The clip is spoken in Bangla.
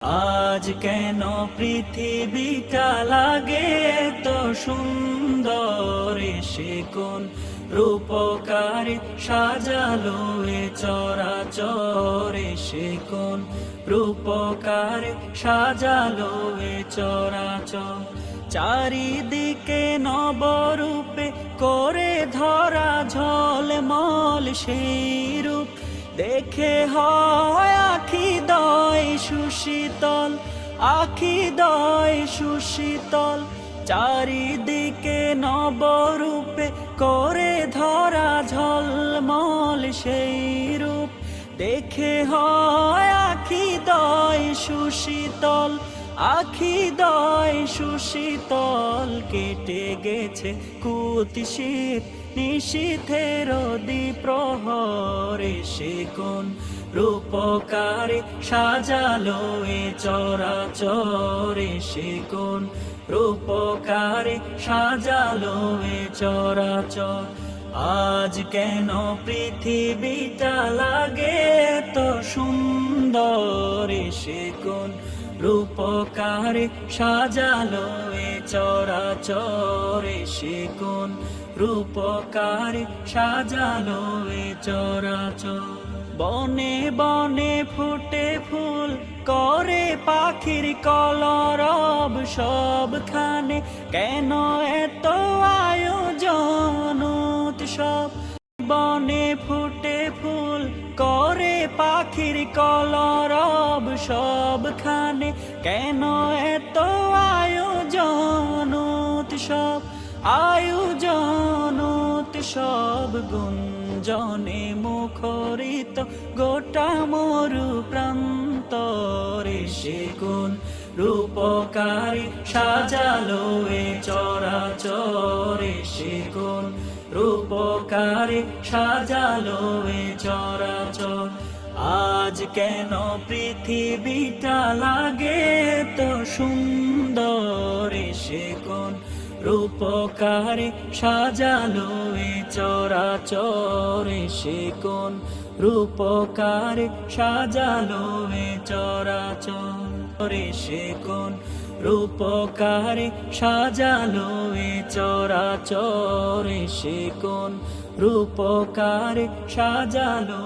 আজ কেন পৃথিবীটা লাগে তো সুন্দর, সে কোন রূপকারে সাজালো এ চরাচর, সে কোন রূপকারে সাজালো এ চরাচর। চারিদিকে নবরূপে করে ধরা ঝলমল সেই রূপ দেখে হয় আখি দয় সুশীতল, আখি দয় সুশীতল। চারিদিকে নবরূপে করে ধরা ঝলমল সেই রূপ দেখে হয় আখি দয় সুশীতল, আখি দয় সুশীতল। কেটে গেছে কুৎসিত নিশীথের দ্বিপ্রহরে, সে কোন রূপকারে সাজালো এ চরাচরে, সে কোন রূপকারে সাজালো এ চরাচর। আজ কেন পৃথিবীটা লাগে তো সুন্দর, সে কোন রূপকারে সাজালো এ চরাচর, সে কোন রূপকারে সাজালো এ চরাচর। বনে বনে ফুটে ফুল করে পাখির কলরব, সবখানে কেন এত আয়োজন উৎসব। বনে ফুটে ফুল করে পাখির কলরব, সবখানে কেন এত আয়োজন উৎসব, আয়োজন উৎসব। গুঞ্জনে মুখরিত গোটা মরু প্রান্তরে, সে কোন রূপকারে সাজালো এ চরাচরে, সে কোন রূপকারে সাজালো এ চরাচর। আজ কেন পৃথিবীটা লাগে তো সুন্দর, সে কোন রূপকারে সাজালো এ চরাচর, সে কোন রূপকারে সাজালো এ চরাচর, সে কোন রূপকারে সাজালো এ চরাচর, সে কোন রূপকারে সাজালো।